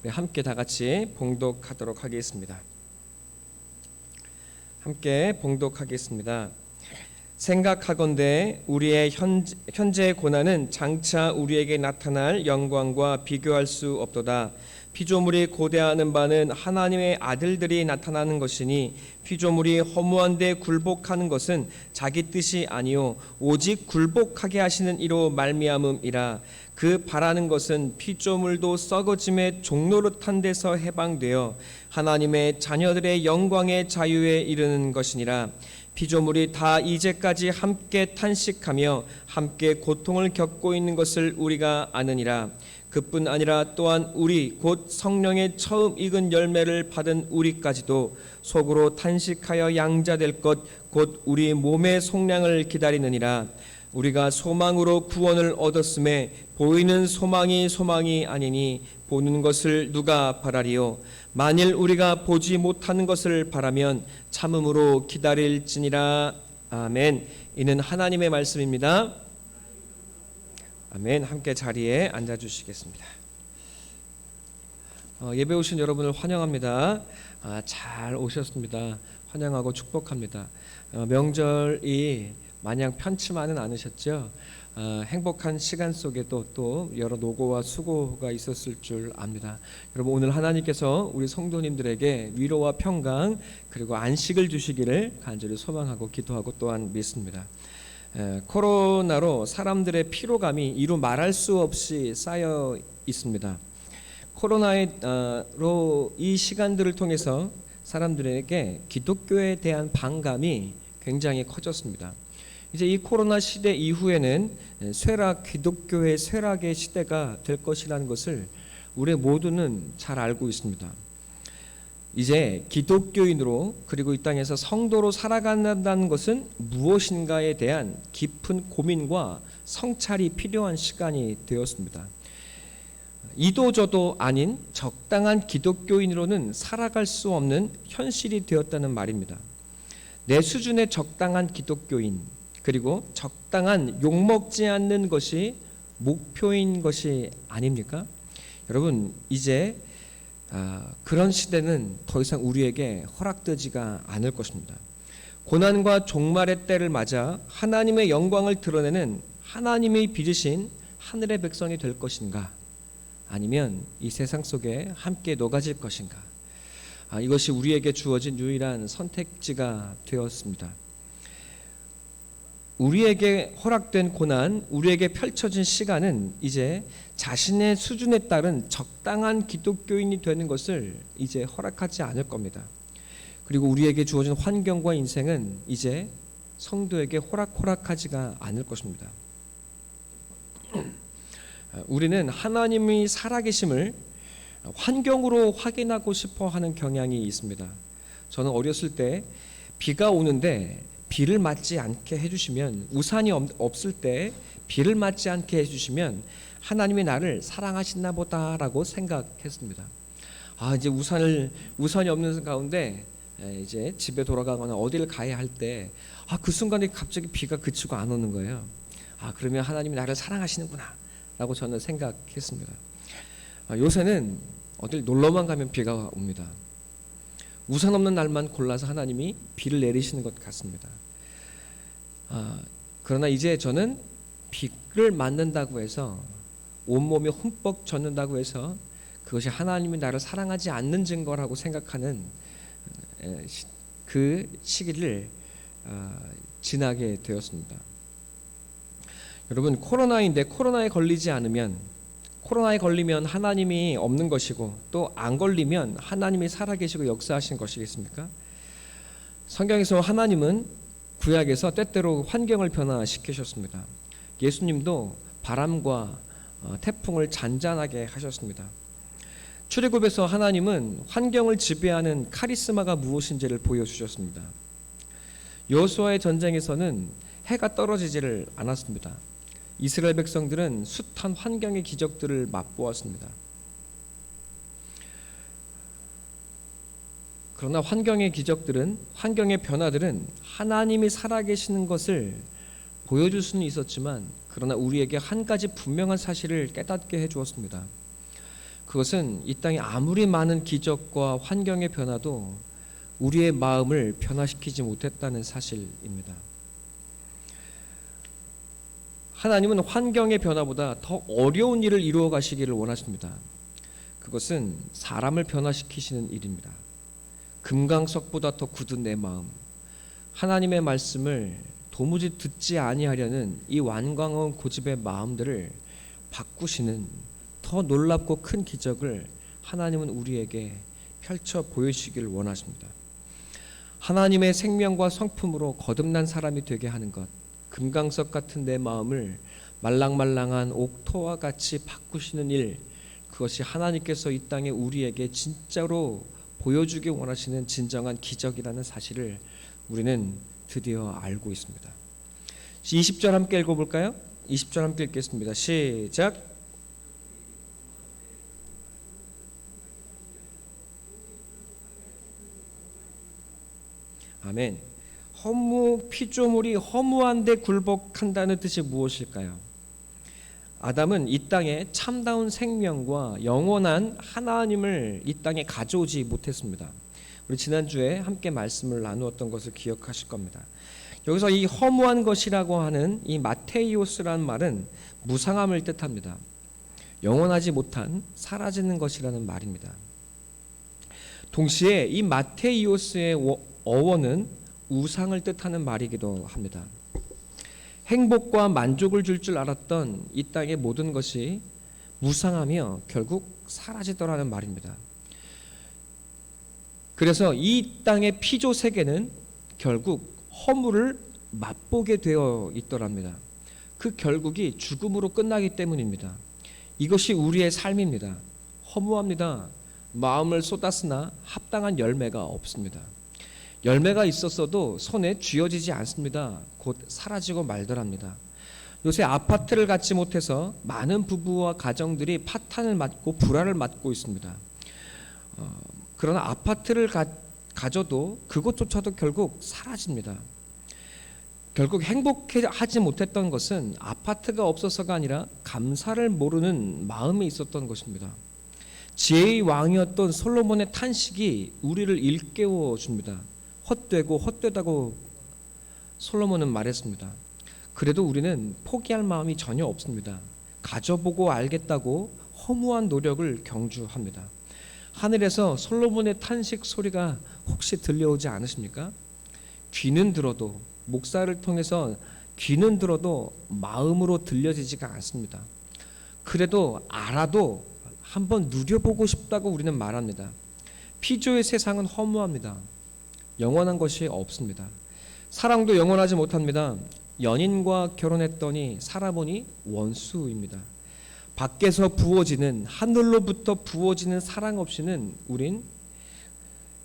함께 다 같이 봉독하도록 하겠습니다. 함께 봉독하겠습니다. 생각하건대 우리의 현재 고난은 장차 우리에게 나타날 영광과 비교할 수 없도다. 피조물이 고대하는 바는 하나님의 아들들이 나타나는 것이니 피조물이 허무한데 굴복하는 것은 자기 뜻이 아니요 오직 굴복하게 하시는 이로 말미암음이라. 그 바라는 것은 피조물도 썩어짐의 종노릇한 데서 해방되어 하나님의 자녀들의 영광의 자유에 이르는 것이니라. 피조물이 다 이제까지 함께 탄식하며 함께 고통을 겪고 있는 것을 우리가 아느니라. 그뿐 아니라 또한 우리 곧 성령의 처음 익은 열매를 받은 우리까지도 속으로 탄식하여 양자될 것 곧 우리 몸의 속량을 기다리느니라. 우리가 소망으로 구원을 얻었음에 보이는 소망이 아니니 보는 것을 누가 바라리요. 만일 우리가 보지 못하는 것을 바라면 참음으로 기다릴지니라. 아멘. 이는 하나님의 말씀입니다. 아멘. 함께 자리에 앉아주시겠습니다. 예배 오신 여러분을 환영합니다. 잘 오셨습니다. 환영하고 축복합니다. 명절이 마냥 편치만은 않으셨죠? 행복한 시간 속에도 또 여러 노고와 수고가 있었을 줄 압니다. 여러분, 오늘 하나님께서 우리 성도님들에게 위로와 평강 그리고 안식을 주시기를 간절히 소망하고 기도하고 또한 믿습니다. 코로나로 사람들의 피로감이 이루 말할 수 없이 쌓여 있습니다. 코로나로 이 시간들을 통해서 사람들에게 기독교에 대한 반감이 굉장히 커졌습니다. 이제 이 코로나 시대 이후에는 기독교의 쇠락의 시대가 될 것이라는 것을 우리 모두는 잘 알고 있습니다. 이제 기독교인으로 그리고 이 땅에서 성도로 살아간다는 것은 무엇인가에 대한 깊은 고민과 성찰이 필요한 시간이 되었습니다. 이도저도 아닌 적당한 기독교인으로는 살아갈 수 없는 현실이 되었다는 말입니다. 내 수준의 적당한 기독교인 그리고 적당한 욕먹지 않는 것이 목표인 것이 아닙니까? 여러분, 이제 그런 시대는 더 이상 우리에게 허락되지가 않을 것입니다. 고난과 종말의 때를 맞아 하나님의 영광을 드러내는 하나님의 빚으신 하늘의 백성이 될 것인가? 아니면 이 세상 속에 함께 녹아질 것인가? 이것이 우리에게 주어진 유일한 선택지가 되었습니다. 우리에게 허락된 고난, 우리에게 펼쳐진 시간은 이제 자신의 수준에 따른 적당한 기독교인이 되는 것을 이제 허락하지 않을 겁니다. 그리고 우리에게 주어진 환경과 인생은 이제 성도에게 호락호락하지가 않을 것입니다. 우리는 하나님이 살아계심을 환경으로 확인하고 싶어 하는 경향이 있습니다. 저는 어렸을 때 비가 오는데 비를 맞지 않게 해주시면, 우산이 없을 때 비를 맞지 않게 해주시면 하나님이 나를 사랑하시나 보다라고 생각했습니다. 이제 우산이 없는 가운데 이제 집에 돌아가거나 어디를 가야 할 때 그 순간에 갑자기 비가 그치고 안 오는 거예요. 그러면 하나님이 나를 사랑하시는구나 라고 저는 생각했습니다. 요새는 어딜 놀러만 가면 비가 옵니다. 우산 없는 날만 골라서 하나님이 비를 내리시는 것 같습니다. 그러나 이제 저는 비를 맞는다고 해서 온몸이 흠뻑 젖는다고 해서 그것이 하나님이 나를 사랑하지 않는 증거라고 생각하는 그 시기를 지나게 되었습니다. 여러분, 코로나에 걸리면 하나님이 없는 것이고 또 안 걸리면 하나님이 살아계시고 역사하신 것이겠습니까? 성경에서 하나님은 구약에서 때때로 환경을 변화시키셨습니다. 예수님도 바람과 태풍을 잔잔하게 하셨습니다. 출애굽에서 하나님은 환경을 지배하는 카리스마가 무엇인지를 보여주셨습니다. 여호수아의 전쟁에서는 해가 떨어지지를 않았습니다. 이스라엘 백성들은 숱한 환경의 기적들을 맛보았습니다. 그러나 환경의 변화들은 하나님이 살아계시는 것을 보여줄 수는 있었지만, 그러나 우리에게 한 가지 분명한 사실을 깨닫게 해주었습니다. 그것은 이 땅에 아무리 많은 기적과 환경의 변화도 우리의 마음을 변화시키지 못했다는 사실입니다. 하나님은 환경의 변화보다 더 어려운 일을 이루어 가시기를 원하십니다. 그것은 사람을 변화시키시는 일입니다. 금강석보다 더 굳은 내 마음, 하나님의 말씀을 도무지 듣지 아니하려는 이 완강한 고집의 마음들을 바꾸시는 더 놀랍고 큰 기적을 하나님은 우리에게 펼쳐 보여주시기를 원하십니다. 하나님의 생명과 성품으로 거듭난 사람이 되게 하는 것, 금강석 같은 내 마음을 말랑말랑한 옥토와 같이 바꾸시는 일, 그것이 하나님께서 이 땅에 우리에게 진짜로 보여주기 원하시는 진정한 기적이라는 사실을 우리는 드디어 알고 있습니다. 20절 함께 읽어볼까요? 20절 함께 읽겠습니다. 시작. 아멘. 피조물이 허무한데 굴복한다는 뜻이 무엇일까요? 아담은 이 땅에 참다운 생명과 영원한 하나님을 이 땅에 가져오지 못했습니다. 우리 지난주에 함께 말씀을 나누었던 것을 기억하실 겁니다. 여기서 이 허무한 것이라고 하는 이 마테이오스란 말은 무상함을 뜻합니다. 영원하지 못한 사라지는 것이라는 말입니다. 동시에 이 마테이오스의 어원은 우상을 뜻하는 말이기도 합니다. 행복과 만족을 줄 알았던 이 땅의 모든 것이 무상하며 결국 사라지더라는 말입니다. 그래서 이 땅의 피조 세계는 결국 허물을 맛보게 되어 있더랍니다. 그 결국이 죽음으로 끝나기 때문입니다. 이것이 우리의 삶입니다. 허무합니다. 마음을 쏟았으나 합당한 열매가 없습니다. 열매가 있었어도 손에 쥐어지지 않습니다. 곧 사라지고 말더랍니다. 요새 아파트를 갖지 못해서 많은 부부와 가정들이 파탄을 맞고 불화를 맞고 있습니다. 그러나 아파트를 가져도 그것조차도 결국 사라집니다. 결국 행복하지 못했던 것은 아파트가 없어서가 아니라 감사를 모르는 마음이 있었던 것입니다. 지혜의 왕이었던 솔로몬의 탄식이 우리를 일깨워 줍니다. 헛되고 헛되다고 솔로몬은 말했습니다. 그래도 우리는 포기할 마음이 전혀 없습니다. 가져보고 알겠다고 허무한 노력을 경주합니다. 하늘에서 솔로몬의 탄식 소리가 혹시 들려오지 않으십니까? 귀는 들어도, 목사를 통해서 귀는 들어도 마음으로 들려지지가 않습니다. 그래도 알아도 한번 누려보고 싶다고 우리는 말합니다. 피조의 세상은 허무합니다. 영원한 것이 없습니다. 사랑도 영원하지 못합니다. 연인과 결혼했더니 살아보니 원수입니다. 밖에서 부어지는, 하늘로부터 부어지는 사랑 없이는 우린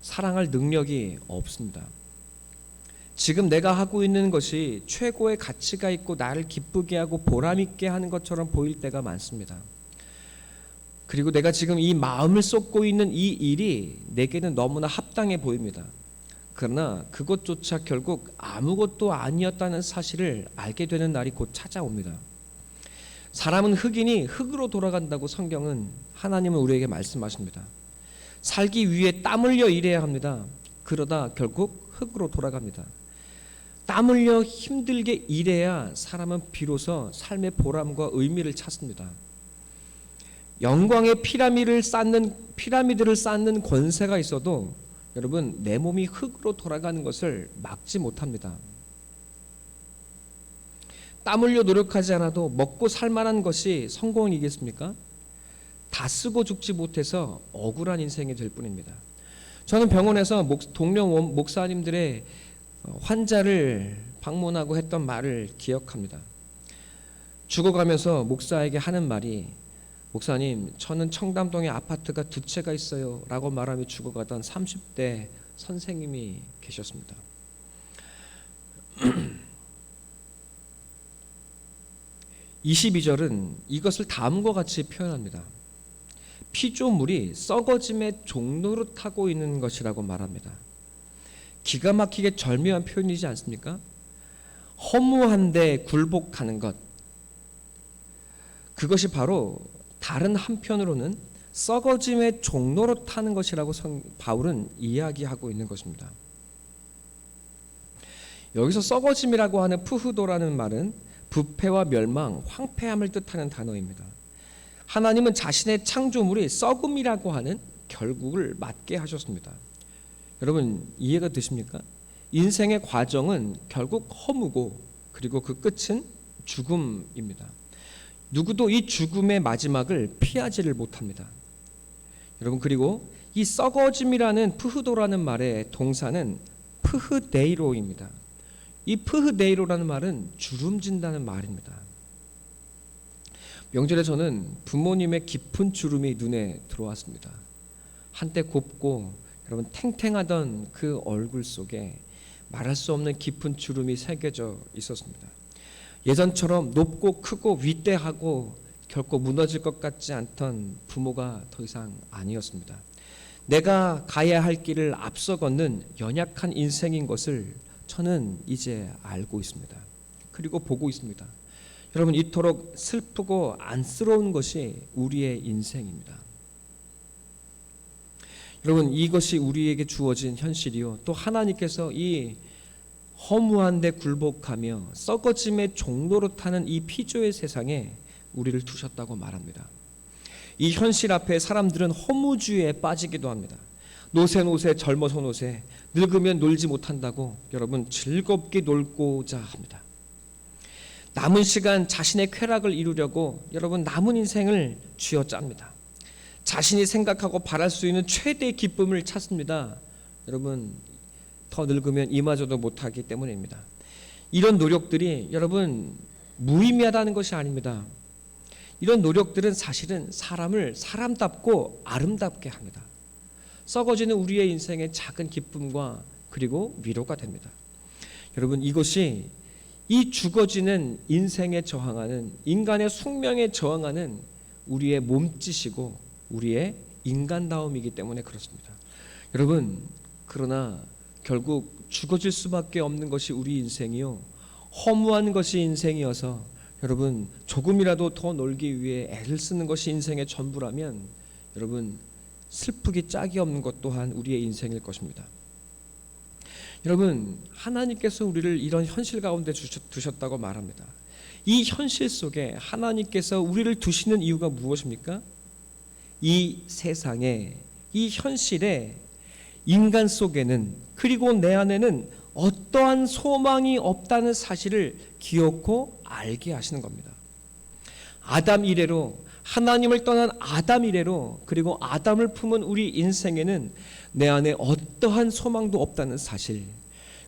사랑할 능력이 없습니다. 지금 내가 하고 있는 것이 최고의 가치가 있고 나를 기쁘게 하고 보람있게 하는 것처럼 보일 때가 많습니다. 그리고 내가 지금 이 마음을 쏟고 있는 이 일이 내게는 너무나 합당해 보입니다. 그러나 그것조차 결국 아무것도 아니었다는 사실을 알게 되는 날이 곧 찾아옵니다. 사람은 흙이니 흙으로 돌아간다고 성경은, 하나님은 우리에게 말씀하십니다. 살기 위해 땀 흘려 일해야 합니다. 그러다 결국 흙으로 돌아갑니다. 땀 흘려 힘들게 일해야 사람은 비로소 삶의 보람과 의미를 찾습니다. 영광의 피라미드를 쌓는 권세가 있어도 여러분, 내 몸이 흙으로 돌아가는 것을 막지 못합니다. 땀 흘려 노력하지 않아도 먹고 살만한 것이 성공이겠습니까? 다 쓰고 죽지 못해서 억울한 인생이 될 뿐입니다. 저는 병원에서 동료 목사님들의 환자를 방문하고 했던 말을 기억합니다. 죽어가면서 목사에게 하는 말이, 목사님, 저는 청담동에 아파트가 2채가 있어요 라고 말하며 죽어가던 30대 선생님이 계셨습니다. 22절은 이것을 다음과 같이 표현합니다. 피조물이 썩어짐의 종로를 타고 있는 것이라고 말합니다. 기가 막히게 절묘한 표현이지 않습니까? 허무한데 굴복하는 것, 그것이 바로 다른 한편으로는 썩어짐의 종로로 타는 것이라고 바울은 이야기하고 있는 것입니다. 여기서 썩어짐이라고 하는 푸후도라는 말은 부패와 멸망, 황폐함을 뜻하는 단어입니다. 하나님은 자신의 창조물이 썩음이라고 하는 결국을 맞게 하셨습니다. 여러분 이해가 되십니까? 인생의 과정은 결국 허무고 그리고 그 끝은 죽음입니다. 누구도 이 죽음의 마지막을 피하지를 못합니다. 여러분 그리고 이 썩어짐이라는 푸흐도라는 말의 동사는 푸흐데이로입니다. 이 푸흐데이로라는 말은 주름진다는 말입니다. 명절에 저는 부모님의 깊은 주름이 눈에 들어왔습니다. 한때 곱고 여러분 탱탱하던 그 얼굴 속에 말할 수 없는 깊은 주름이 새겨져 있었습니다. 예전처럼 높고 크고 위대하고 결코 무너질 것 같지 않던 부모가 더 이상 아니었습니다. 내가 가야 할 길을 앞서 걷는 연약한 인생인 것을 저는 이제 알고 있습니다. 그리고 보고 있습니다. 여러분 이토록 슬프고 안쓰러운 것이 우리의 인생입니다. 여러분 이것이 우리에게 주어진 현실이요. 또 하나님께서 이 허무한 데 굴복하며 썩어짐의 종로로 타는 이 피조의 세상에 우리를 두셨다고 말합니다. 이 현실 앞에 사람들은 허무주의에 빠지기도 합니다. 노세 젊어서 노세, 늙으면 놀지 못한다고 여러분 즐겁게 놀고자 합니다. 남은 시간 자신의 쾌락을 이루려고 여러분 남은 인생을 쥐어짭니다. 자신이 생각하고 바랄 수 있는 최대의 기쁨을 찾습니다. 여러분 더 늙으면 이마저도 못하기 때문입니다. 이런 노력들이 여러분 무의미하다는 것이 아닙니다. 이런 노력들은 사실은 사람을 사람답고 아름답게 합니다. 썩어지는 우리의 인생의 작은 기쁨과 그리고 위로가 됩니다. 여러분 이것이 이 죽어지는 인생에 저항하는 인간의 숙명에 저항하는 우리의 몸짓이고 우리의 인간다움이기 때문에 그렇습니다. 여러분 그러나 결국 죽어질 수밖에 없는 것이 우리 인생이요 허무한 것이 인생이어서 여러분 조금이라도 더 놀기 위해 애를 쓰는 것이 인생의 전부라면 여러분 슬프기 짝이 없는 것 또한 우리의 인생일 것입니다. 여러분 하나님께서 우리를 이런 현실 가운데 두셨다고 말합니다. 이 현실 속에 하나님께서 우리를 두시는 이유가 무엇입니까? 이 세상에 이 현실에 인간 속에는 그리고 내 안에는 어떠한 소망이 없다는 사실을 기억고 알게 하시는 겁니다. 아담 이래로 하나님을 떠난 아담 이래로 그리고 아담을 품은 우리 인생에는 내 안에 어떠한 소망도 없다는 사실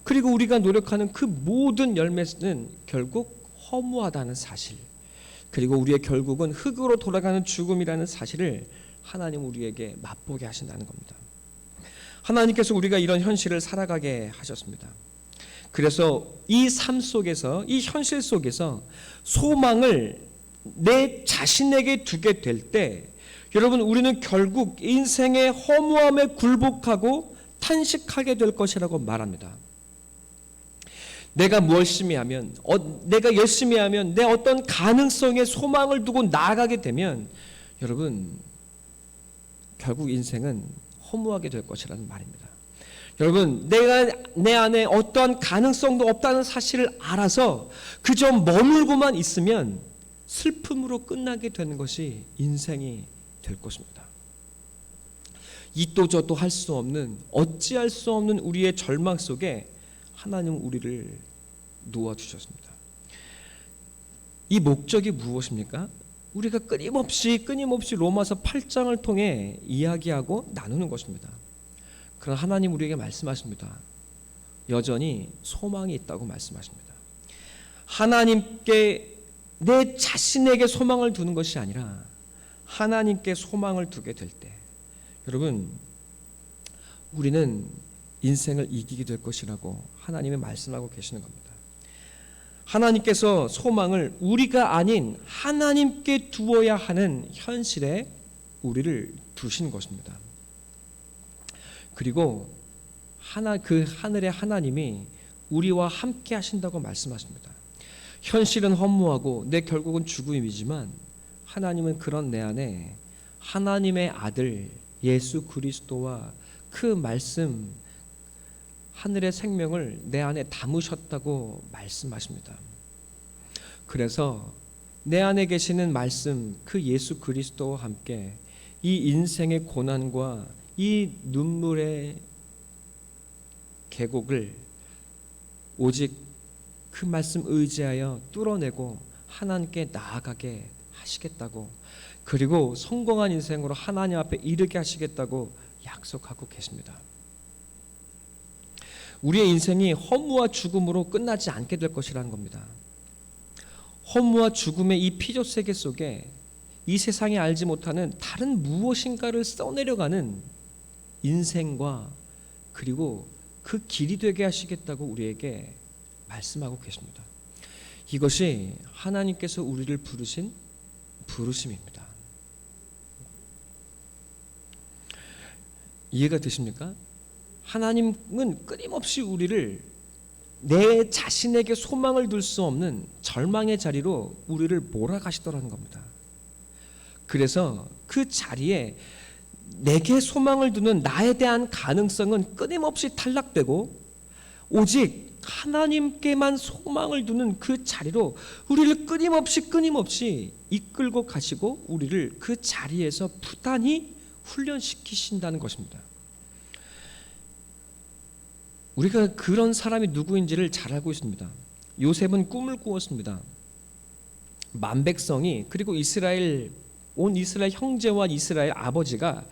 그리고 우리가 노력하는 그 모든 열매는 결국 허무하다는 사실 그리고 우리의 결국은 흙으로 돌아가는 죽음이라는 사실을 하나님 우리에게 맛보게 하신다는 겁니다. 하나님께서 우리가 이런 현실을 살아가게 하셨습니다. 그래서 이 삶 속에서 이 현실 속에서 소망을 내 자신에게 두게 될 때 여러분 우리는 결국 인생의 허무함에 굴복하고 탄식하게 될 것이라고 말합니다. 내가 열심히 하면 내 어떤 가능성에 소망을 두고 나아가게 되면 여러분 결국 인생은 허무하게 될 것이라는 말입니다. 여러분 내가 내 안에 어떠한 가능성도 없다는 사실을 알아서 그저 머물고만 있으면 슬픔으로 끝나게 되는 것이 인생이 될 것입니다. 이도 저도 할 수 없는 어찌할 수 없는 우리의 절망 속에 하나님은 우리를 놓아주셨습니다. 이 목적이 무엇입니까? 우리가 끊임없이 로마서 8장을 통해 이야기하고 나누는 것입니다. 그러나 하나님 우리에게 말씀하십니다. 여전히 소망이 있다고 말씀하십니다. 하나님께 내 자신에게 소망을 두는 것이 아니라 하나님께 소망을 두게 될 때 여러분 우리는 인생을 이기게 될 것이라고 하나님이 말씀하고 계시는 겁니다. 하나님께서 소망을 우리가 아닌 하나님께 두어야 하는 현실에 우리를 두신 것입니다. 그리고 그 하늘의 하나님이 우리와 함께 하신다고 말씀하십니다. 현실은 허무하고 내 결국은 죽음이지만 하나님은 그런 내 안에 하나님의 아들 예수 그리스도와 그 말씀, 하늘의 생명을 내 안에 담으셨다고 말씀하십니다. 그래서 내 안에 계시는 말씀, 그 예수 그리스도와 함께 이 인생의 고난과 이 눈물의 계곡을 오직 그 말씀 의지하여 뚫어내고 하나님께 나아가게 하시겠다고, 그리고 성공한 인생으로 하나님 앞에 이르게 하시겠다고 약속하고 계십니다. 우리의 인생이 허무와 죽음으로 끝나지 않게 될 것이라는 겁니다. 허무와 죽음의 이 피조 세계 속에 이 세상이 알지 못하는 다른 무엇인가를 써내려가는 인생과 그리고 그 길이 되게 하시겠다고 우리에게 말씀하고 계십니다. 이것이 하나님께서 우리를 부르신 부르심입니다. 이해가 되십니까? 하나님은 끊임없이 우리를 내 자신에게 소망을 둘 수 없는 절망의 자리로 우리를 몰아가시더라는 겁니다. 그래서 그 자리에 내게 소망을 두는 나에 대한 가능성은 끊임없이 탈락되고 오직 하나님께만 소망을 두는 그 자리로 우리를 끊임없이 이끌고 가시고 우리를 그 자리에서 부단히 훈련시키신다는 것입니다. 우리가 그런 사람이 누구인지를 잘 알고 있습니다. 요셉은 꿈을 꾸었습니다. 만백성이, 그리고 온 이스라엘 형제와 이스라엘 아버지가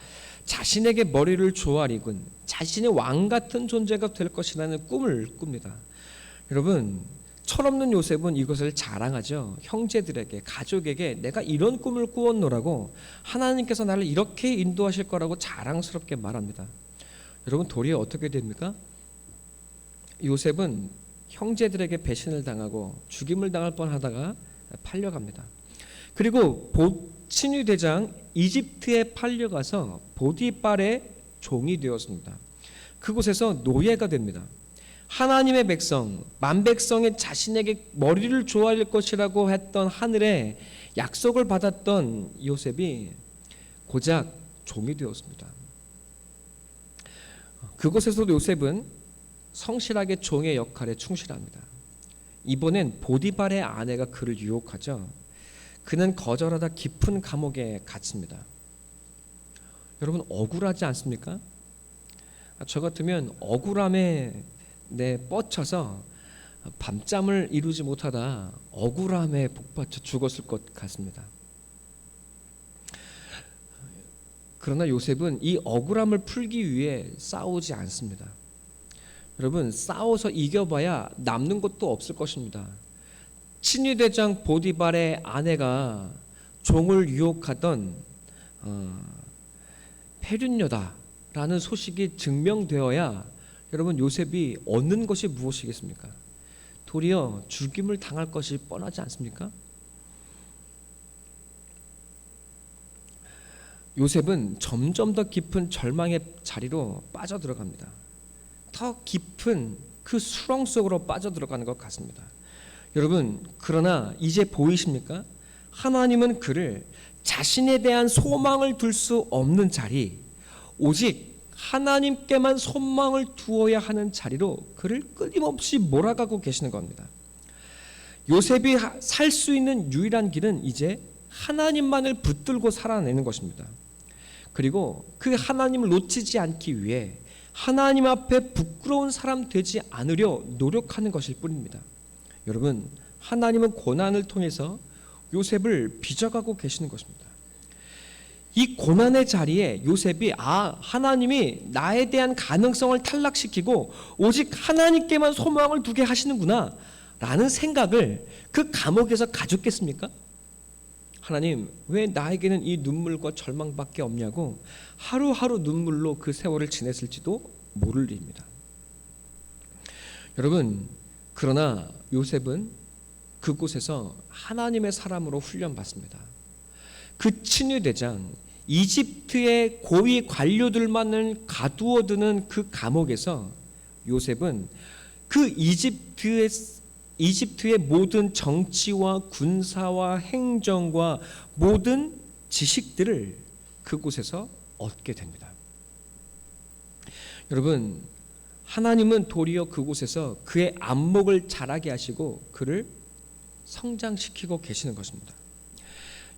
자신에게 머리를 조아리군 자신의 왕 같은 존재가 될 것이라는 꿈을 꿉니다. 여러분, 철없는 요셉은 이것을 자랑하죠. 형제들에게, 가족에게 내가 이런 꿈을 꾸었노라고, 하나님께서 나를 이렇게 인도하실 거라고 자랑스럽게 말합니다. 여러분, 도리어 어떻게 됩니까? 요셉은 형제들에게 배신을 당하고 죽임을 당할 뻔하다가 팔려갑니다. 그리고 친위 대장 이집트에 팔려가서 보디발의 종이 되었습니다. 그곳에서 노예가 됩니다. 하나님의 백성, 만백성의 자신에게 머리를 조아릴 것이라고 했던 하늘의 약속을 받았던 요셉이 고작 종이 되었습니다. 그곳에서 요셉은 성실하게 종의 역할에 충실합니다. 이번엔 보디발의 아내가 그를 유혹하죠. 그는 거절하다 깊은 감옥에 갇힙니다. 여러분, 억울하지 않습니까? 저 같으면 억울함에 뻗쳐서 밤잠을 이루지 못하다 억울함에 복받쳐 죽었을 것 같습니다. 그러나 요셉은 이 억울함을 풀기 위해 싸우지 않습니다. 여러분, 싸워서 이겨봐야 남는 것도 없을 것입니다. 친위대장 보디발의 아내가 종을 유혹하던 폐륜녀다라는 소식이 증명되어야 여러분, 요셉이 얻는 것이 무엇이겠습니까? 도리어 죽임을 당할 것이 뻔하지 않습니까? 요셉은 점점 더 깊은 절망의 자리로 빠져들어갑니다. 더 깊은 그 수렁 속으로 빠져들어가는 것 같습니다. 여러분, 그러나 이제 보이십니까? 하나님은 그를 자신에 대한 소망을 둘 수 없는 자리, 오직 하나님께만 소망을 두어야 하는 자리로 그를 끊임없이 몰아가고 계시는 겁니다. 요셉이 살 수 있는 유일한 길은 이제 하나님만을 붙들고 살아내는 것입니다. 그리고 그 하나님을 놓치지 않기 위해 하나님 앞에 부끄러운 사람 되지 않으려 노력하는 것일 뿐입니다. 여러분, 하나님은 고난을 통해서 요셉을 빚어가고 계시는 것입니다. 이 고난의 자리에 요셉이 하나님이 나에 대한 가능성을 탈락시키고 오직 하나님께만 소망을 두게 하시는구나 라는 생각을 그 감옥에서 가졌겠습니까? 하나님, 왜 나에게는 이 눈물과 절망밖에 없냐고 하루하루 눈물로 그 세월을 지냈을지도 모를 일입니다. 여러분, 그러나 요셉은 그곳에서 하나님의 사람으로 훈련받습니다. 그 친위대장 이집트의 고위 관료들만을 가두어두는 그 감옥에서 요셉은 그 이집트의 모든 정치와 군사와 행정과 모든 지식들을 그곳에서 얻게 됩니다. 여러분, 하나님은 도리어 그곳에서 그의 안목을 자라게 하시고 그를 성장시키고 계시는 것입니다.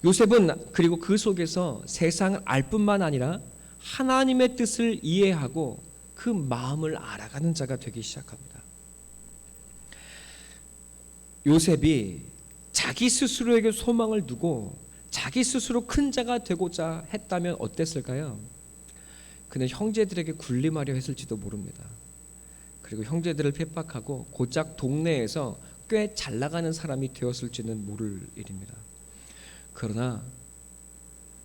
요셉은 그리고 그 속에서 세상을 알 뿐만 아니라 하나님의 뜻을 이해하고 그 마음을 알아가는 자가 되기 시작합니다. 요셉이 자기 스스로에게 소망을 두고 자기 스스로 큰 자가 되고자 했다면 어땠을까요? 그는 형제들에게 군림하려 했을지도 모릅니다. 그리고 형제들을 핍박하고 고작 동네에서 꽤 잘 나가는 사람이 되었을지는 모를 일입니다. 그러나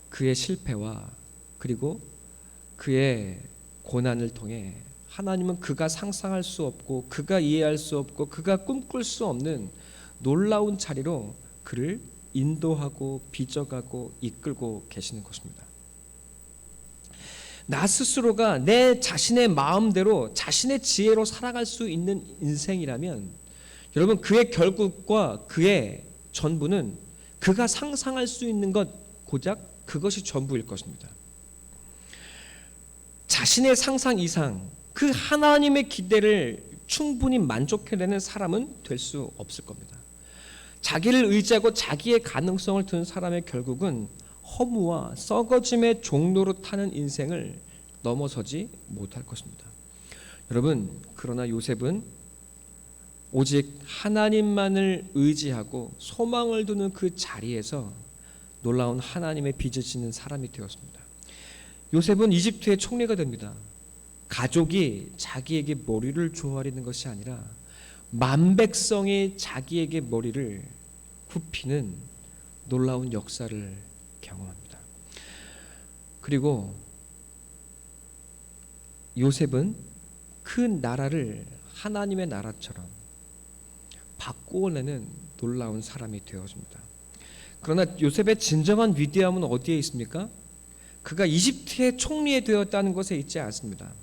그의 실패와 그리고 그의 고난을 통해 하나님은 그가 상상할 수 없고 그가 이해할 수 없고 그가 꿈꿀 수 없는 놀라운 자리로 그를 인도하고 빚어가고 이끌고 계시는 것입니다. 나 스스로가 내 자신의 마음대로 자신의 지혜로 살아갈 수 있는 인생이라면 여러분, 그의 결국과 그의 전부는 그가 상상할 수 있는 것 고작 그것이 전부일 것입니다. 자신의 상상 이상 그 하나님의 기대를 충분히 만족해내는 사람은 될 수 없을 겁니다. 자기를 의지하고 자기의 가능성을 두는 사람의 결국은 허무와 썩어짐의 종로로 타는 인생을 넘어서지 못할 것입니다. 여러분, 그러나 요셉은 오직 하나님만을 의지하고 소망을 두는 그 자리에서 놀라운 하나님의 빚을 지는 사람이 되었습니다. 요셉은 이집트의 총리가 됩니다. 가족이 자기에게 머리를 조아리는 것이 아니라 만백성이 자기에게 머리를 굽히는 놀라운 역사를 경험합니다. 그리고 요셉은 그 나라를 하나님의 나라처럼 바꾸어내는 놀라운 사람이 되어집니다. 그러나 요셉의 진정한 위대함은 어디에 있습니까? 그가 이집트의 총리에 되었다는 것에 있지 않습니다.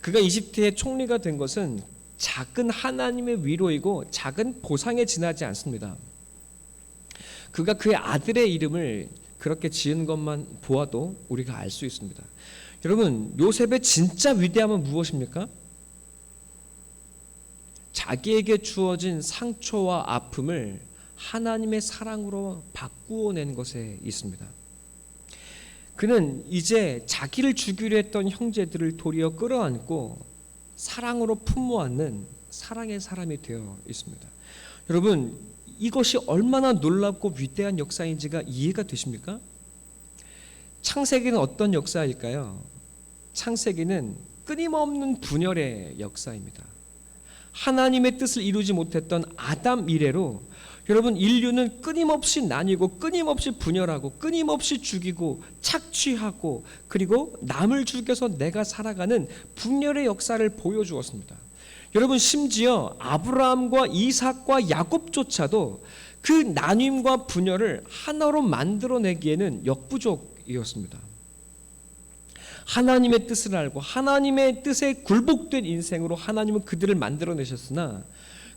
그가 이집트의 총리가 된 것은 작은 하나님의 위로이고 작은 보상에 지나지 않습니다. 그가 그의 아들의 이름을 그렇게 지은 것만 보아도 우리가 알 수 있습니다. 여러분, 요셉의 진짜 위대함은 무엇입니까? 자기에게 주어진 상처와 아픔을 하나님의 사랑으로 바꾸어낸 것에 있습니다. 그는 이제 자기를 죽이려 했던 형제들을 도리어 끌어안고 사랑으로 품모 안는 사랑의 사람이 되어 있습니다. 여러분, 이것이 얼마나 놀랍고 위대한 역사인지가 이해가 되십니까? 창세기는 어떤 역사일까요? 창세기는 끊임없는 분열의 역사입니다. 하나님의 뜻을 이루지 못했던 아담 이래로 여러분, 인류는 끊임없이 나뉘고 끊임없이 분열하고 끊임없이 죽이고 착취하고 그리고 남을 죽여서 내가 살아가는 분열의 역사를 보여주었습니다. 여러분, 심지어 아브라함과 이삭과 야곱조차도 그 나눔과 분열을 하나로 만들어내기에는 역부족이었습니다. 하나님의 뜻을 알고 하나님의 뜻에 굴복된 인생으로 하나님은 그들을 만들어내셨으나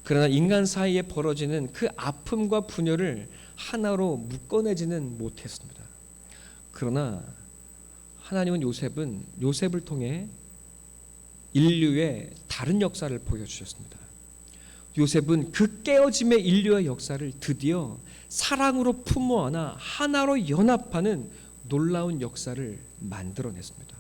그러나 인간 사이에 벌어지는 그 아픔과 분열을 하나로 묶어내지는 못했습니다. 그러나 하나님은 요셉을 통해 인류의 다른 역사를 보여주셨습니다. 요셉은 그 깨어짐의 인류의 역사를 드디어 사랑으로 품어 안아 하나로 연합하는 놀라운 역사를 만들어냈습니다.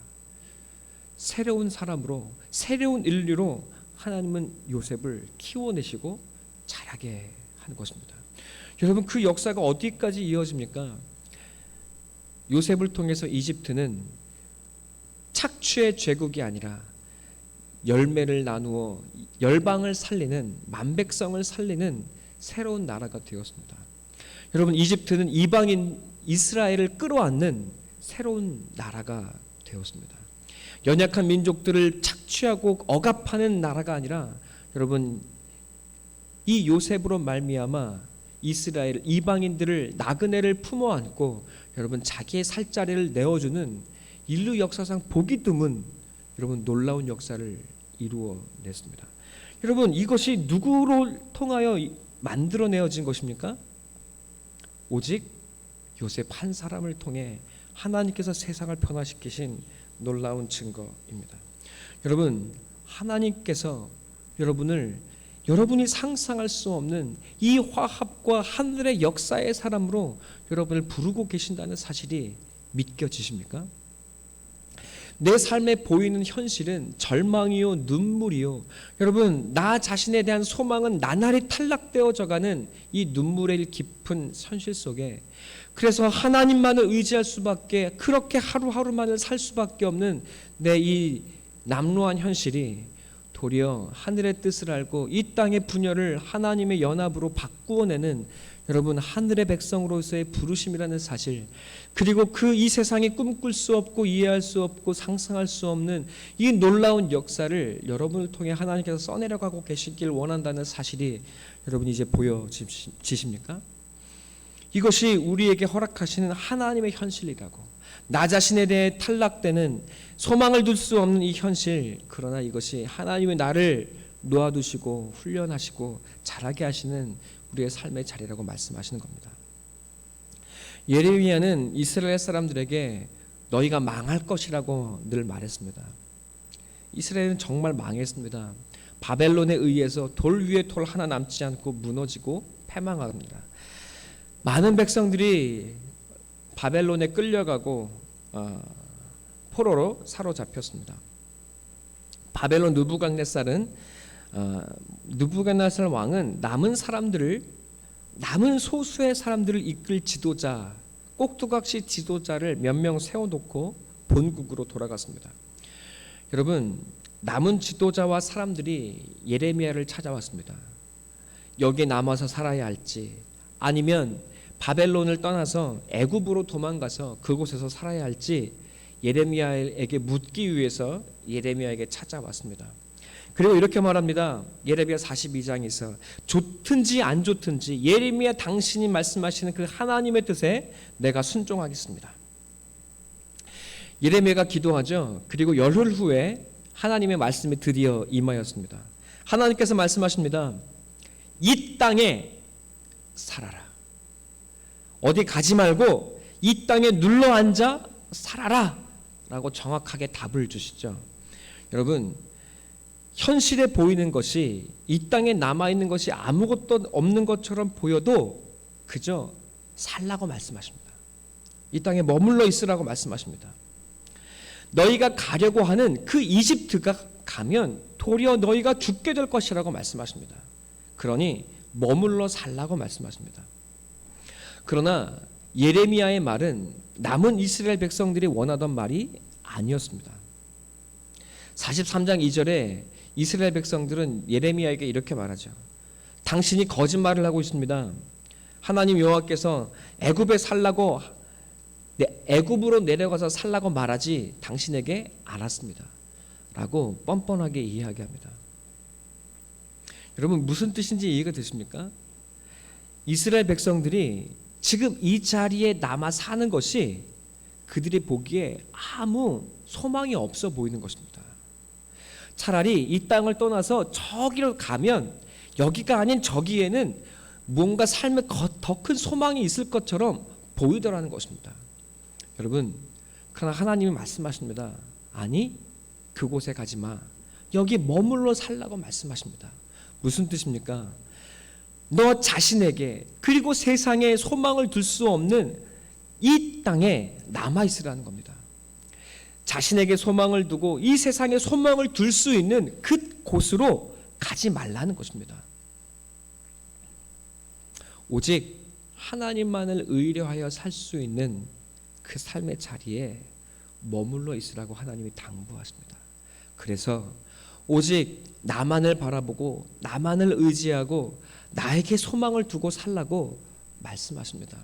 새로운 사람으로, 새로운 인류로 하나님은 요셉을 키워내시고 자라게 하는 것입니다. 여러분, 그 역사가 어디까지 이어집니까? 요셉을 통해서 이집트는 착취의 제국이 아니라 열매를 나누어 열방을 살리는, 만백성을 살리는 새로운 나라가 되었습니다. 여러분, 이집트는 이방인 이스라엘을 끌어안는 새로운 나라가 되었습니다. 연약한 민족들을 착취하고 억압하는 나라가 아니라 여러분, 이 요셉으로 말미암아 이스라엘 이방인들을 나그네를 품어 안고 여러분 자기의 살자리를 내어주는 인류 역사상 보기 드문 여러분 놀라운 역사를 이루어냈습니다. 여러분, 이것이 누구로 통하여 만들어내어진 것입니까? 오직 요셉 한 사람을 통해 하나님께서 세상을 변화시키신 놀라운 증거입니다. 여러분, 하나님께서 여러분이 상상할 수 없는 이 화합과 하늘의 역사의 사람으로 여러분을 부르고 계신다는 사실이 믿겨지십니까? 내 삶에 보이는 현실은 절망이요, 눈물이요. 여러분, 나 자신에 대한 소망은 나날이 탈락되어져가는 이 눈물의 깊은 현실 속에, 그래서 하나님만을 의지할 수밖에, 그렇게 하루하루만을 살 수밖에 없는 내 이 남루한 현실이 도리어 하늘의 뜻을 알고 이 땅의 분열을 하나님의 연합으로 바꾸어내는 여러분, 하늘의 백성으로서의 부르심이라는 사실, 그리고 이 세상이 꿈꿀 수 없고 이해할 수 없고 상상할 수 없는 이 놀라운 역사를 여러분을 통해 하나님께서 써내려가고 계시길 원한다는 사실이 여러분이 이제 보여지십니까? 이것이 우리에게 허락하시는 하나님의 현실이라고, 나 자신에 대해 탈락되는 소망을 둘 수 없는 이 현실, 그러나 이것이 하나님의 나를 놓아두시고 훈련하시고 자라게 하시는 우리의 삶의 자리라고 말씀하시는 겁니다. 예레미야는 이스라엘 사람들에게 너희가 망할 것이라고 늘 말했습니다. 이스라엘은 정말 망했습니다. 바벨론에 의해서 돌 위에 돌 하나 남지 않고 무너지고 패망합니다. 많은 백성들이 바벨론에 끌려가고 포로로 사로잡혔습니다. 바벨론 느부갓네살 왕은 남은 소수의 사람들을 이끌 지도자, 꼭두각시 지도자를 몇 명 세워놓고 본국으로 돌아갔습니다. 여러분, 남은 지도자와 사람들이 예레미야를 찾아왔습니다. 여기에 남아서 살아야 할지, 아니면 바벨론을 떠나서 애굽으로 도망가서 그곳에서 살아야 할지 예레미야에게 묻기 위해서 예레미야에게 찾아왔습니다. 그리고 이렇게 말합니다. 예레미야 42장에서 좋든지 안 좋든지 예레미야 당신이 말씀하시는 그 하나님의 뜻에 내가 순종하겠습니다. 예레미야가 기도하죠. 그리고 열흘 후에 하나님의 말씀이 드디어 임하였습니다. 하나님께서 말씀하십니다. 이 땅에 살아라. 어디 가지 말고 이 땅에 눌러 앉아 살아라 라고 정확하게 답을 주시죠. 여러분, 현실에 보이는 것이, 이 땅에 남아있는 것이 아무것도 없는 것처럼 보여도 그저 살라고 말씀하십니다. 이 땅에 머물러 있으라고 말씀하십니다. 너희가 가려고 하는 그 이집트가 가면 도리어 너희가 죽게 될 것이라고 말씀하십니다. 그러니 머물러 살라고 말씀하십니다. 그러나 예레미야의 말은 남은 이스라엘 백성들이 원하던 말이 아니었습니다. 43장 2절에 이스라엘 백성들은 예레미야에게 이렇게 말하죠. 당신이 거짓말을 하고 있습니다. 하나님 여호와께서 애굽으로 내려가서 살라고 말하지 당신에게 알았습니다. 라고 뻔뻔하게 이야기합니다. 여러분, 무슨 뜻인지 이해가 되십니까? 이스라엘 백성들이 지금 이 자리에 남아 사는 것이 그들이 보기에 아무 소망이 없어 보이는 것입니다. 차라리 이 땅을 떠나서 저기로 가면 여기가 아닌 저기에는 뭔가 삶에 더 큰 소망이 있을 것처럼 보이더라는 것입니다. 여러분, 그러나 하나님이 말씀하십니다. 아니, 그곳에 가지 마. 여기 머물러 살라고 말씀하십니다. 무슨 뜻입니까? 너 자신에게, 그리고 세상에 소망을 둘 수 없는 이 땅에 남아있으라는 겁니다. 자신에게 소망을 두고 이 세상에 소망을 둘 수 있는 그 곳으로 가지 말라는 것입니다. 오직 하나님만을 의뢰하여 살 수 있는 그 삶의 자리에 머물러 있으라고 하나님이 당부하십니다. 그래서 오직 나만을 바라보고 나만을 의지하고 나에게 소망을 두고 살라고 말씀하십니다.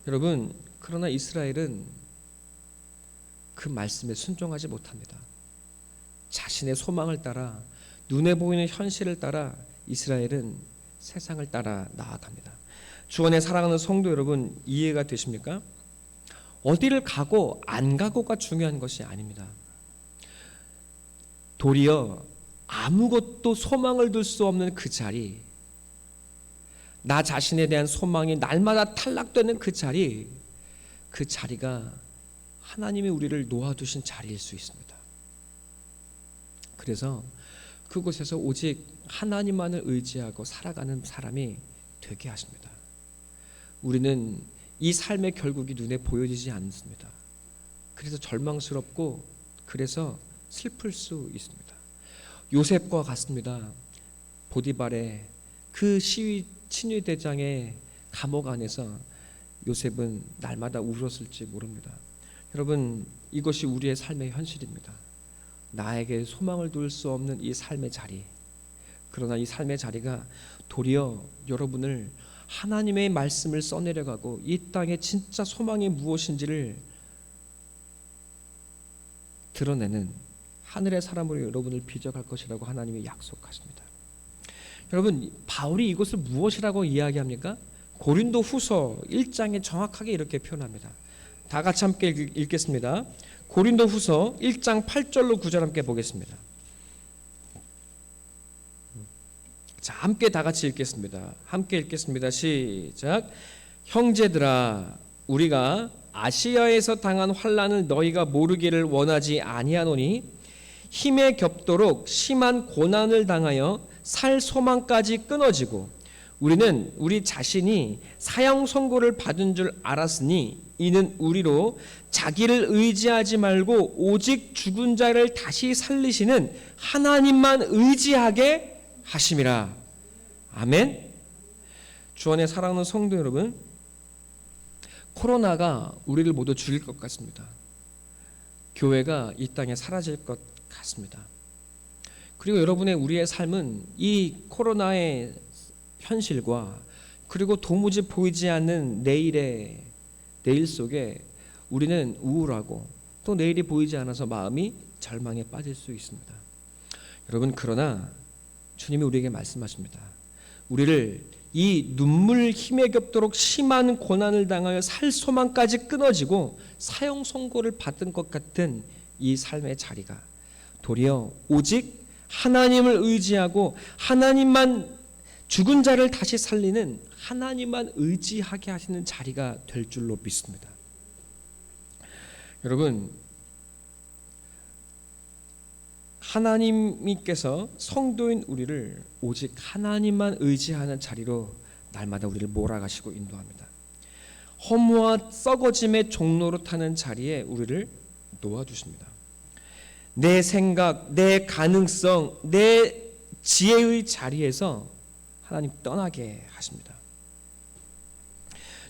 여러분, 그러나 이스라엘은 그 말씀에 순종하지 못합니다. 자신의 소망을 따라, 눈에 보이는 현실을 따라 이스라엘은 세상을 따라 나아갑니다. 주 안에 사랑하는 성도 여러분, 이해가 되십니까? 어디를 가고 안 가고가 중요한 것이 아닙니다. 도리어 아무것도 소망을 둘 수 없는 그 자리, 나 자신에 대한 소망이 날마다 탈락되는 그 자리가 하나님이 우리를 놓아두신 자리일 수 있습니다. 그래서 그곳에서 오직 하나님만을 의지하고 살아가는 사람이 되게 하십니다. 우리는 이 삶의 결국이 눈에 보여지지 않습니다. 그래서 절망스럽고 그래서 슬플 수 있습니다. 요셉과 같습니다. 보디발의 그 시위 친위대장의 감옥 안에서 요셉은 날마다 울었을지 모릅니다. 여러분, 이것이 우리의 삶의 현실입니다. 나에게 소망을 둘 수 없는 이 삶의 자리, 그러나 이 삶의 자리가 도리어 여러분을 하나님의 말씀을 써내려가고 이 땅에 진짜 소망이 무엇인지를 드러내는 하늘의 사람으로 여러분을 빚어갈 것이라고 하나님이 약속하십니다. 여러분, 바울이 이것을 무엇이라고 이야기합니까? 고린도 후서 1장에 정확하게 이렇게 표현합니다. 다 같이 함께 읽겠습니다. 고린도 후서 1장 8절로 9절 함께 보겠습니다. 자, 함께 다 같이 읽겠습니다. 함께 읽겠습니다. 시작. 형제들아, 우리가 아시아에서 당한 환난을 너희가 모르기를 원하지 아니하노니 힘에 겹도록 심한 고난을 당하여 살 소망까지 끊어지고 우리는 우리 자신이 사형 선고를 받은 줄 알았으니 이는 우리로 자기를 의지하지 말고 오직 죽은 자를 다시 살리시는 하나님만 의지하게 하심이라. 아멘. 주 안에 사랑하는 성도 여러분, 코로나가 우리를 모두 죽일 것 같습니다. 교회가 이 땅에 사라질 것 같습니다. 그리고 여러분의 우리의 삶은 이 코로나의 현실과 그리고 도무지 보이지 않는 내일 속에 우리는 우울하고 또 내일이 보이지 않아서 마음이 절망에 빠질 수 있습니다. 여러분, 그러나 주님이 우리에게 말씀하십니다. 우리를 이 눈물 힘에 겹도록 심한 고난을 당하여 살 소망까지 끊어지고 사형 선고를 받은 것 같은 이 삶의 자리가 도리어 오직 하나님을 의지하고 하나님만 죽은 자를 다시 살리는 하나님만 의지하게 하시는 자리가 될 줄로 믿습니다. 여러분, 하나님께서 성도인 우리를 오직 하나님만 의지하는 자리로 날마다 우리를 몰아가시고 인도합니다. 허무와 썩어짐의 종로로 타는 자리에 우리를 놓아주십니다. 내 생각, 내 가능성, 내 지혜의 자리에서 하나님 떠나게 하십니다.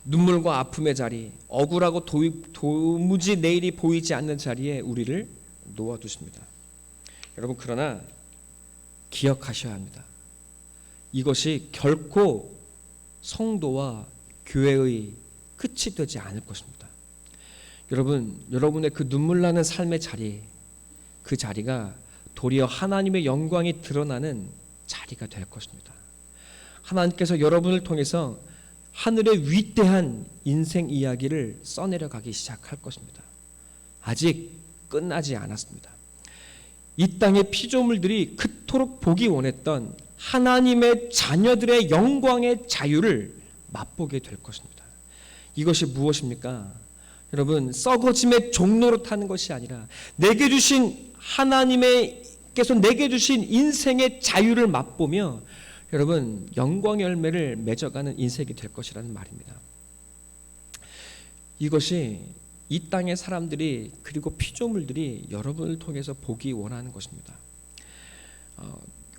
눈물과 아픔의 자리, 억울하고 도무지 내일이 보이지 않는 자리에 우리를 놓아두십니다. 여러분, 그러나 기억하셔야 합니다. 이것이 결코 성도와 교회의 끝이 되지 않을 것입니다. 여러분, 여러분의 그 눈물 나는 삶의 자리, 그 자리가 도리어 하나님의 영광이 드러나는 자리가 될 것입니다. 하나님께서 여러분을 통해서 하늘의 위대한 인생 이야기를 써내려 가기 시작할 것입니다. 아직 끝나지 않았습니다. 이 땅의 피조물들이 그토록 보기 원했던 하나님의 자녀들의 영광의 자유를 맛보게 될 것입니다. 이것이 무엇입니까? 여러분, 썩어짐의 종로로 타는 것이 아니라 내게 주신 하나님께서 내게 주신 인생의 자유를 맛보며 여러분, 영광의 열매를 맺어가는 인생이 될 것이라는 말입니다. 이것이 이 땅의 사람들이 그리고 피조물들이 여러분을 통해서 보기 원하는 것입니다.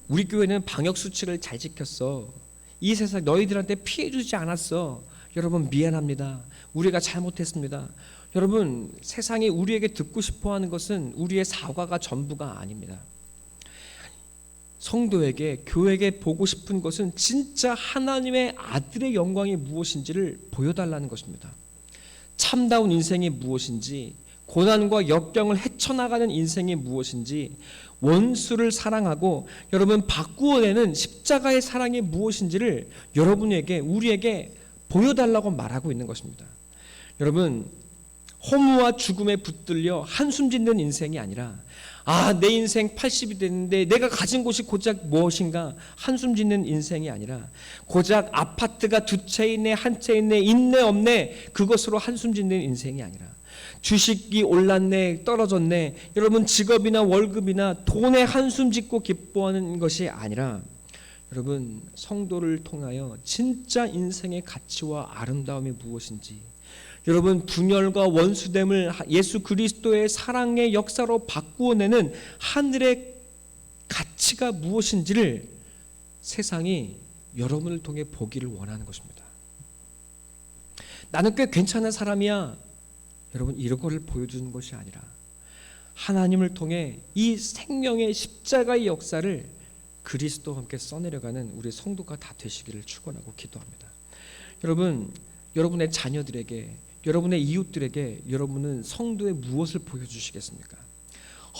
우리 교회는 방역 수칙을 잘 지켰어. 이 세상 너희들한테 피해 주지 않았어. 여러분, 미안합니다. 우리가 잘못했습니다. 여러분, 세상이 우리에게 듣고 싶어하는 것은 우리의 사과가 전부가 아닙니다. 성도에게, 교회에게 보고 싶은 것은 진짜 하나님의 아들의 영광이 무엇인지를 보여달라는 것입니다. 참다운 인생이 무엇인지, 고난과 역경을 헤쳐나가는 인생이 무엇인지, 원수를 사랑하고 여러분 바꾸어내는 십자가의 사랑이 무엇인지를 여러분에게, 우리에게 보여달라고 말하고 있는 것입니다. 여러분, 허무와 죽음에 붙들려 한숨 짓는 인생이 아니라 내 인생 80이 됐는데 내가 가진 곳이 고작 무엇인가 한숨 짓는 인생이 아니라 고작 아파트가 두 채 있네, 한 채 있네, 있네 없네, 그것으로 한숨 짓는 인생이 아니라 주식이 올랐네, 떨어졌네. 여러분 직업이나 월급이나 돈에 한숨 짓고 기뻐하는 것이 아니라 여러분 성도를 통하여 진짜 인생의 가치와 아름다움이 무엇인지, 여러분 분열과 원수됨을 예수 그리스도의 사랑의 역사로 바꾸어내는 하늘의 가치가 무엇인지를 세상이 여러분을 통해 보기를 원하는 것입니다. 나는 꽤 괜찮은 사람이야. 여러분 이런 것을 보여주는 것이 아니라 하나님을 통해 이 생명의 십자가의 역사를 그리스도와 함께 써내려가는 우리 성도가 다 되시기를 축원하고 기도합니다. 여러분, 여러분의 자녀들에게, 여러분의 이웃들에게 여러분은 성도의 무엇을 보여주시겠습니까?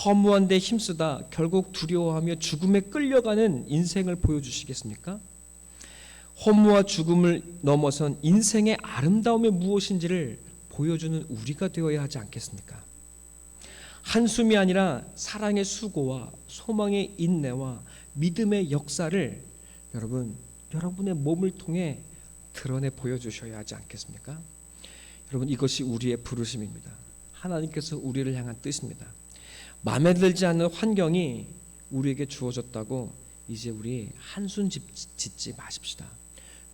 허무한 데 힘쓰다 결국 두려워하며 죽음에 끌려가는 인생을 보여주시겠습니까? 허무와 죽음을 넘어선 인생의 아름다움이 무엇인지를 보여주는 우리가 되어야 하지 않겠습니까? 한숨이 아니라 사랑의 수고와 소망의 인내와 믿음의 역사를 여러분의 몸을 통해 드러내 보여주셔야 하지 않겠습니까? 여러분 이것이 우리의 부르심입니다. 하나님께서 우리를 향한 뜻입니다. 마음에 들지 않는 환경이 우리에게 주어졌다고 이제 우리 한숨 짓지 마십시다.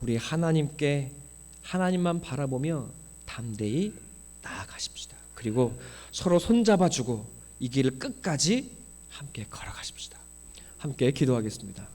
우리 하나님만 바라보며 담대히 나아가십시다. 그리고 서로 손잡아주고 이 길을 끝까지 함께 걸어가십시다. 함께 기도하겠습니다.